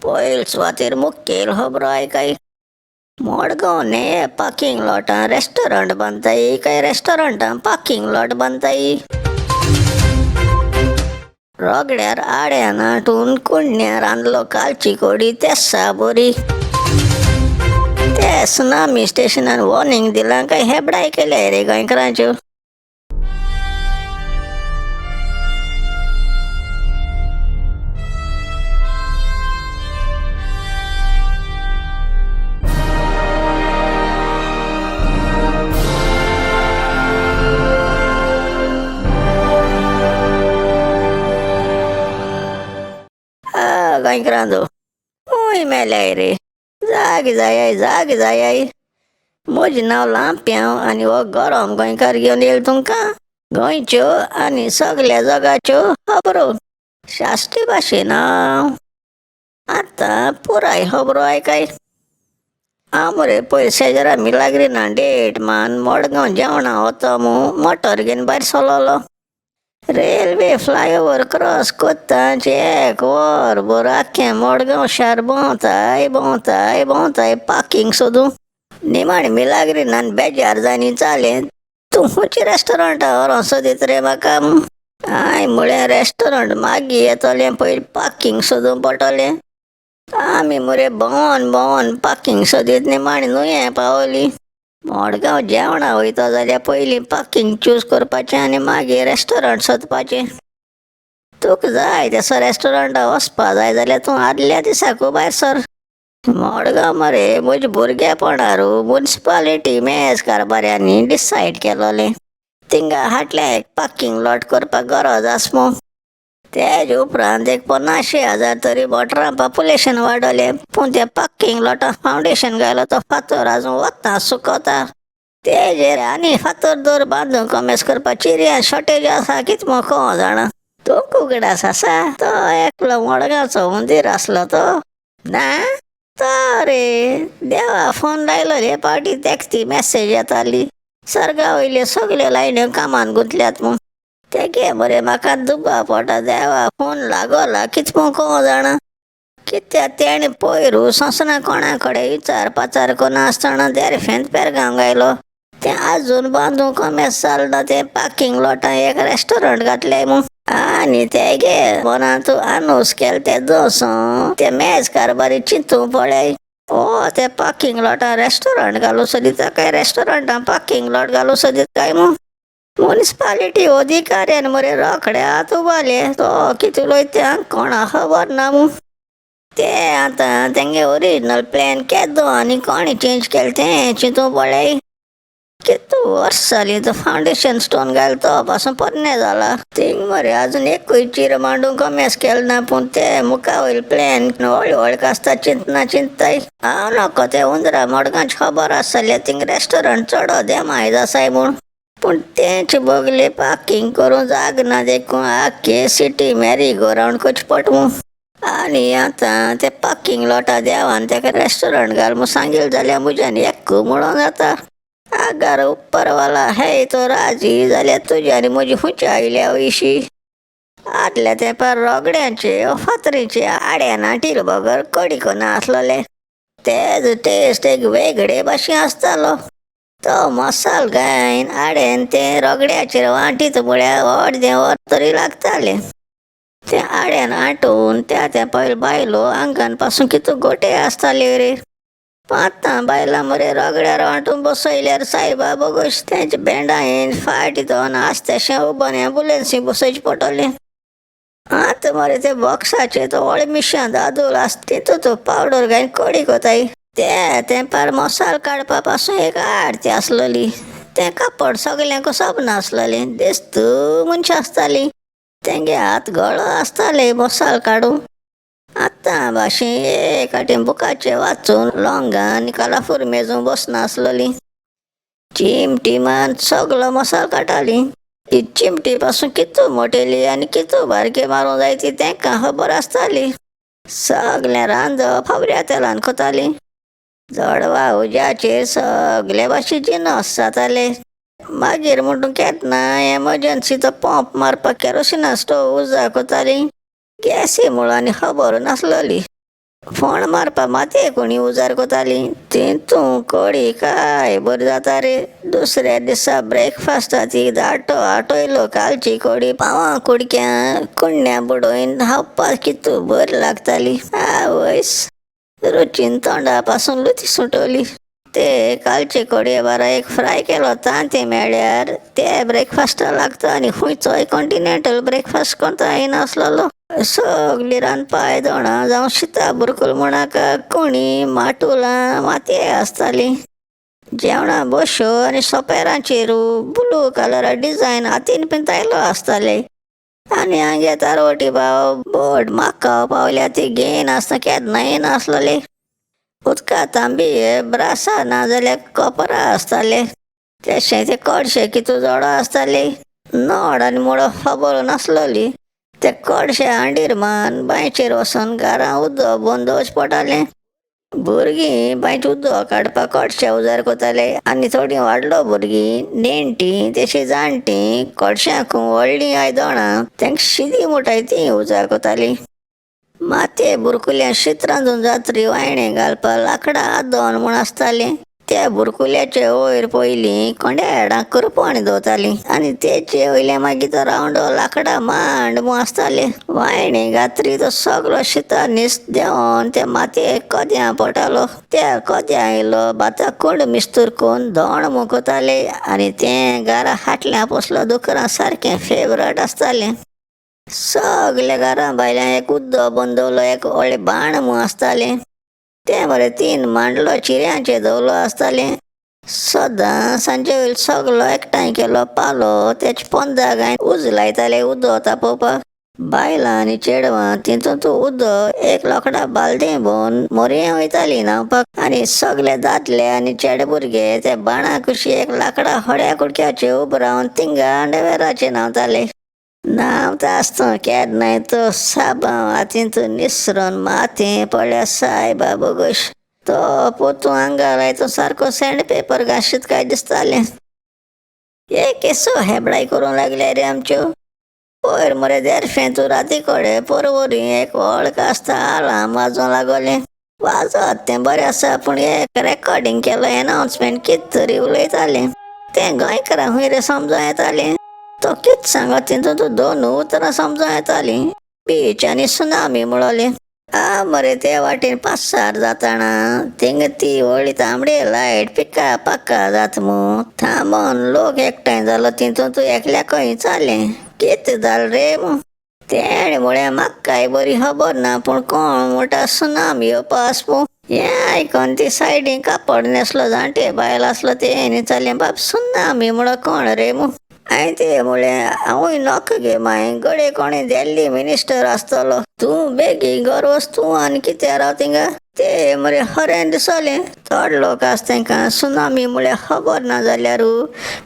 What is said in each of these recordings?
पयल सुवातेर मुखेल खबरो आयकाय. मडगांवने पार्किंग लॉटां रेस्टॉरंट बांदताय काय रेस्टॉरंटां पार्किंग लॉट बांदताय. रोगड्यार आड्यान आटून कुंडण्यार रांदलो कालची कोडी तेस्सा बरी. ते सुनामी स्टेशनान वॉर्निंग दिलां काय हेबडाय केले रे गोंयकारांच्यो. गोंयकारांचो हूंय मेल्याय रे. जाग जाय म्हजें नांव लांप्याव आनी हो गरम गोंयकार घेवन येयलो तुमकां गोंयच्यो आनी सगळ्या जगाच्यो खबरो शाश्टी भाशेन. आतां पुराय खबरो आयकाय. हांव मरे पयर शेजारा मिलाग्री ना डेट मान मडगांव जेवणां वता मोटर घेवन भायर सरलोलो. रेल्वे फ्लायओवर क्रॉस कोत्ताच एक वरभर आख्खें मडगांव शार भोंवताय पार्किंग सोदूं. निमाणें मिलाग्रीनान बेजार जायन चालें तूं खुंयच्या रेस्टॉरंटा व्हरों सोदीत रे म्हाका. हांवें म्हळें रेस्टॉरंट मागीर येतोलें पयर पार्किंग सोदूं पडटलें. आमी मरे भोंवन पार्किंग सोदीत निमाणें न्हंये पावलीं. मडगांव जेवणां वयता जाल्यार पयलीं पार्किंग चूज करपाचें आनी मागीर रेस्टॉरंट सोदपाचें. तुका जाय तसो रेस्टॉरंटा वचपा जाय जाल्यार तूं आदल्या दिसाकू भायर सर. मडगांव मरे म्हज्या भुरगेपणारू म्युनिसिपालिटी मेज कारभाऱ्यांनी डिसायड केलोलें थिंगा हाटल्या एक पार्किंग लॉट करपाक गरज आसा म्हूण. तेज उपरांत एक 50,000 तरी वॉटरां पॉप्युलेशन वाडलें पूण त्या पार्किंग लॉटाक फावंडेशन घालो तो फातर आजून वता सुकोता. तेजेर आनी फातर दर बांदूंक कमेस करपाची चिरयां शॉर्टेज आसा कितें म्हूण कोण जाणा. तो कुगडास आसा तो एकलो मडगांवचो हुंदीर आसलो तो ना. तो रे देवा फोन लायलो हे पावटी तेका ती मॅसेज येताली सर्गा वयल्यो सगल्यो लायन्यो कामान गुंतल्यात म्हूण. तेगे मरे म्हाका दुबाव पडटा देवा फोन लागोला कितें म्हूण कोण जाणा. कित्याक तेणें पयरू सोंसना कोणा कडेन विचार पाचार कोनासतना देरफेंत पेरगांव गायलो. तें आजून बांदूंक कमेस जालना तें पार्किंग लॉटां एक रेस्टॉरंट घातलें म्हूण. आनी तेगे मनांत तूं आनूस केलें तें दोसों ते मेज कारभारी चिंतूं पळय. ओ ते पार्किंग लॉटां रेस्टॉरंट घालूं सोदिता काय रेस्टॉरंटां पार्किंग लॉट घालूं सोदीत काय म्हूण. म्युनिसिपालिटी अधिकाऱ्यान मरे रोखडे हात उबारले तो कितें उलयता कोणा खबर ना म्हूण. ते आतां तेंगे ओरिजिनल प्लॅन केदो आनी कोणी चेंज केलें तें चिंतूं पळय. कितू वर्स जालीं तो फावंडेशन स्टोन घाल तो पासून पोरने जाला. थिंग मरे आजून एकूय चीर मांडूंक कमेस केलो ना पूण ते मुखा वयल प्लॅन व्हळ कास्ता चिंतना चिंतताय. हांव नोको ते हुंदरा मडगांवची खबर आसा जाल्यार थिंग रेस्टॉरंट चड देमाय आसाय म्हूण. पूण तेंचे बगले पार्किंग करूं जाग ना देखून आख्खे सिटी मॅरी गो रावंड करची पड म्हूण. आनी आतां ते पार्किंग लॉटा देवान तेका रेस्टॉरंट घाल म्हूण सांगिल्लें जाल्यार म्हज्यान एक्कू म्हणूं जाता. आगार उपरवाला हे तो राजी जाल्यार तुजी आनी म्हजी खुंयच्या आयल्या वयशी. आदल्या तेंपार रोगड्यांचे फातरीचे आड्यान आटिल्ले बगर कडी कोना आसलोले. तेजो टेस्ट एक वेगळे भाशेन आसतालो. तो मसाल घायन आडेन तें रोगड्याचेर वांटीत म्हळ्यार अर्दें वर तरी लागतालें. तें आड्यान आटून त्या तेंपार बायलो आंगान पासून कितू गोटे आसताल्यो रे. आतां बायलां मरे रोगड्यार वांटून बसयल्यार सायबा बोगोश तेंच्या बेंडायन फाट दोन आसतेशें उबोन एम्बुलन्सी बसोवचें पडटलें. आतां मरे ते बॉक्साचेर तो व्हड मिशां दादूल आसता तितूंत तो पावडर घायन कडी कोताय. त्या तेंपार मसाल काडपा पासून एक आडती आसलोली. तें कापड सगल्यांक सोबनासलोलें देस्त मनशां आसतालीं. तेंगे हात गळो आसताले मसाल काडूं. आतां भाशेन एक आटेन बुकाचेर वाचून लॉंगां आनी कालाफूर मेजून बसनासलोलीं. चिमटीमान सगलो मसाल काडटालीं. ती चिमटी पासून कितू मोटेली आनी कितू बारके मारूं जाय ती तेंकां खबर आसताली. सगलें रांदप खबऱ्या तेलान कोतालीं. जडवा उज्याचेर सगळे भाशेचे जिनस जाताले. मागीर म्हणून केन्ना एमर्जन्सी तो पंप मारपाक केरोसिना स्टोव उजा कोतालीं. गॅसी मुळांनी खबर नासलोली. फोण मारपा मातये कोणी उजार कोताली तूं कोडी काय बरी जाता रे. दुसऱ्या दिसा ब्रेकफास्टाची आटो येयलो कालची कोडी पावां कुडक्यां कुंड्या बुडोयन हावपा कितू बरी लागताली. आवयस रुचीन तोंडा पासून लुती सुटोली. ते कालचे कोडये बारा एक फ्राय केलो तांती मेळ्यार ते ब्रेकफास्टा लागता आनी खुंयचोय कॉन्टिनेंटल ब्रेकफास्ट कोंता येनासलो. सगळी रांदपाय दोणां जावं शिता बुरकुल म्हणाका कोणी माटुलां मातये आसताली. जेवणा बश्यो आनी सोपेरांचेरू ब्लू कलरा डिजायन हातीन पिंतायलो आसताले. आनी हांगे तारवटी भाव बोट म्हाका पावल्या ती घेयन आसता केन्ना येनासलोले. उदका तांबी ब्रासा ना जाल्यार कोपरा आसताले. तेशें ते कोडशे कितू जोडो आसताले. नोड आनी मुळो खबर नासलोली. ते कोडशे हांडीर मान बांयचेर वचोन घरां उदक भोवन दवरचें पडटालें. भुरगीं बांयच उदक काडपाक कोडशे उजार कोताले आनी थोडीं वाडलो भुरगीं नेणटीं तेशीं जाणटीं कोडश्यांक व्हडलीं आयदनां तेंक शिदी मुठाय तीं उजार कोतालीं. मातये बुरकुल्या शीत रांदून जात्री वायणें घालपाक लांकडां आदोन म्हूण आसतालें. त्या बुरकुल्याचे वयर पयलीं कोंड्या हेडांक करपण दवरतालीं आनी तेचे वयल्यान मागीर तो रावंडो लांकडां मांड म्हूण आसतालें. वायणें घातरी तो सगलो शिता न्हिस देंवन त्या मातयेक कोद्यां पडटालो. त्या कोद्यां इल्लो भाताक कोंड मिस्तूर कोन्न धोण म्हूण कोताले आनी तें घरा फाटल्यान पोसलो दुकरां सारकें फेवरेट आसतालें. सगल्या घरां भायल्यान एक उदक भोवन दवरलो एक व्हडलें बाण म्हूण आसतालें. ते मरे 3 मांडलो चिऱ्यांचेर दवरलो आसतालें. सदां सांजे वयलो सगलो एकठांय केलो पालो तेच्या पोंदा घायन उज लायताले उदक तापोवपाक. बायलां आनी चेडवां तितूंत उदक एक लोकडा बालदें भोवन मोरये वयतालीं न्हांवपाक आनी सगले दादले आनी चेडे भुरगे ते बाणा कुशीक लांकडा होड्या कुडक्याचेर उबे रावन थिंगा अंडरवेराचेर न्हांवताले. न्हांवता आसतना केन्नाय तो साबां हातींतून निसरोन मातयें पडल्यार सायबा बोगोश तो पोतू आंगा लायतो सारको सँड पेपर घाशीत काय दिसतालें. हे केसो हेबडाय करूंक लागले रे आमच्यो. पयर मरे देरफें तूं राती कोडे परवरी एक व्हड कास्ता आलार्म वाजोवंक लागोलें. वाजत तें बरें आसा पूण एक रेकॉर्डिंग केलो एनावन्समेंट कितें तरी उलयतालें तें गोंयकारांक हूंय रे समजों येतालें. तो कितें सांगत तितूंत 2 उतरां समजों येतालीं. बीच आनी सुनामी म्हणलोलें. मरे ते वाटेन पासार जाताना थिंग ती व्हडली तांबडी लायट पिका पाका जाता म्हूण थांबोन लोक एकठांय जालो तितूंत एकल्याकय चालें कितें जालें रे म्हूण. तेणे म्हळें म्हाका कांय बरी खबर ना पूण कोण म्हणटा सुनामी येवपा आस म्हूण. हें आयकोन ती सायडीन कापड नेसलो जाणटे बायल आसलो तेणी जालें बाब सुनामी म्हणो कोण रे म्हूण. हांवें ते म्हळें हांवूय नॉक गे माय गडे कोणें दिल्ली मिनिस्टर आसतलो. तूं बेगीन घर वच तूं आनी कितें राव थिंगा. ते मरे खरें दिसलें. थोड लोक आसा तांकां सुनामी म्हळ्यार खबर ना जाल्यारू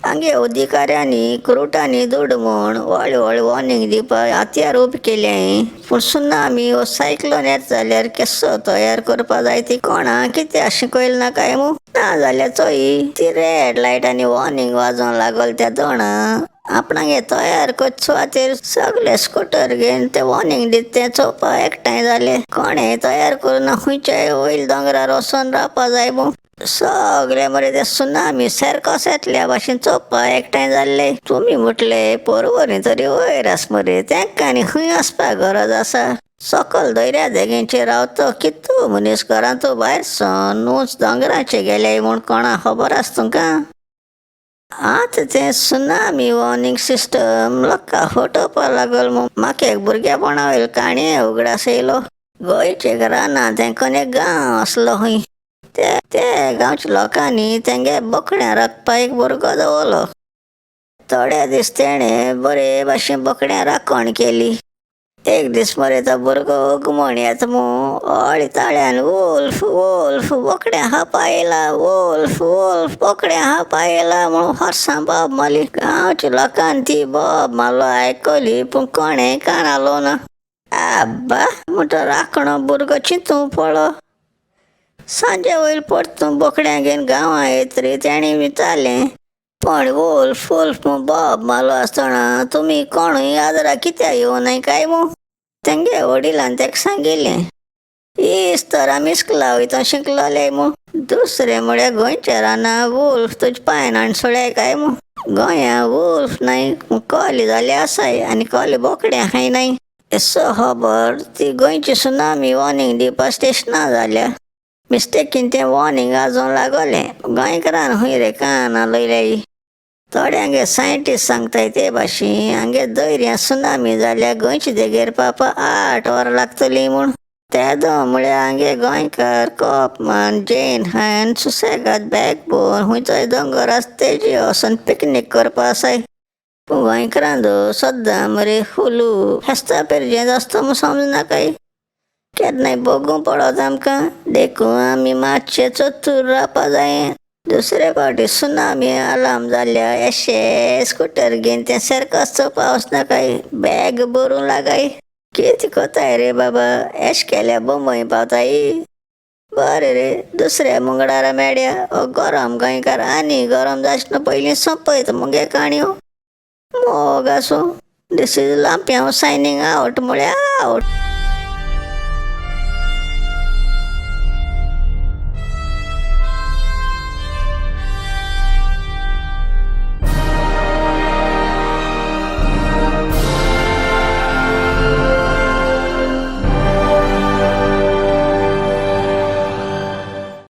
हांगे अधिकाऱ्यांनी क्रुटांनी दूड म्हूण व्हडले व्हडले वॉर्निंग दिवपाक हातयार उबे केल्याय. पूण सुनामी वो सायक्लोन येता जाल्यार केसो तयार करपा जाय ती कोणाक कितें शिकयलें ना काय म्हूण. ना जाल्यार चोय ती रेड लायट आनी वॉर्निंग वाजोवंक लागोल त्या दोणां आपणागे तयार कोच सुवातेर सगळे स्कूटर घेवन ते वॉर्निंग दीत तें चोवपाक एकठांय जाले. कोणें तयार करून खुंयच्याय वयर दोंगरार वचोन रावपा जाय म्हूण. सगळे मरे ते सुनामी सारकोच येतल्या भाशेन चोवपाक एकठांय जाल्ले. तुमी म्हटले परवरी तरी वयर आस मरे तेंकां आनी खंय वचपाक गरज आसा. सकल दर्या देगेंचेर रावतो कितू मनीस घरांतू भायर सोन उंच दोंगराचेर गेले म्हूण कोणाक खबर आसा तुमकां. आतां तें सुनामी वॉर्निंग सिस्टम लोकांक फटोवपा लागल म्हूण म्हाका एक भुरगेपणा वयलो काणये उगडास येयलो. गोंयचे रानां तेंकोन एक गांव आसलो खंय. ते गांवच्या लोकांनी तेंगे बोकड्यां राखपा एक भुरगो दवरलो. थोडे दीस तेणें बरे भाशेन बोकड्यां राखण केली. एक दीस मरे तो भुरगो उगमोन येता म्हूण व्हडल्या ताळ्यान वोल्फ वोल्फ बोकड्यां खावपा येयला वोल्फ वोल्फ बोकड्यां खावपा येयला म्हूण हॉर्सां बोब मारली. गांवच्या लोकांनी ती बोब मारलो आयकली पूण कोणेंय काना लावना. आब्बा म्हणटा राखणो भुरगो चिंतूंक पडलो. सांजे वयर परतून बोकड्यां घेवन गांवां येतरी तेणी विचारलें पण वोल्फ वोल्फ म्हूण बोब मारलो आसतना तुमी कोणूय आदरा कित्याक येवं नाय काय म्हूण. तेंगे वडिलान तेका सांगिल्लें तर आम्ही इस्कला वयता शिकलोले मू दुसरे म्हळ्यार गोंयच्या राना वूल्फ तुजे पायन सोळ्याय काय मू गोंया वूल्फ नाही कोले जाले आसाय आनी कोले बोकडे हाय नाही सो खबर ती गोंयची सुनामी वॉर्निंग दिवपा स्टेशना जाल्या मिस्टेकीन तें वॉर्निंग आजून लागोलें गोंयकारान हुंय रे काना लयल्याई थोड्यांगे सायंटिस्ट सांगताय ते भाशेन हांगे दर्या सुनामी जाल्यार गोंयचे देगेर पावपा 8 वरां लागतलीं म्हूण तेदो म्हळ्यार हांगे गोंयकार कोपमान जैन हायन सुसेगाद बॅकबोन हुंयचोय दोंगर आसा तेजे वचोन पिकनीक करपा आसाय पूण गोंयकारांचो सद्दां मरे हुलू फेस्ता पेरजें आसता म्हूण समजनाकाय केन्नाय बगूं पडोत आमकां देखून आमी मातशे चतूर रावपा जायें दुसरे फावटी सुनामी अलार्म जाल्यार एशे स्कूटर घेवन तें सर्कस चोवपा वचनाकाय बॅग भरूं लागाय कितें कोताय रे बाबा एश केल्या बंबई पावताय बरें रे दुसऱ्या मंगळारा मेळ्या हो गरम गोंयकार आनी गरम जाचना पयलीं सोंपयत मुगे काणयो मोग आसूं दिस इज लांप्यां सायनींग आवट म्हळ्यार आवट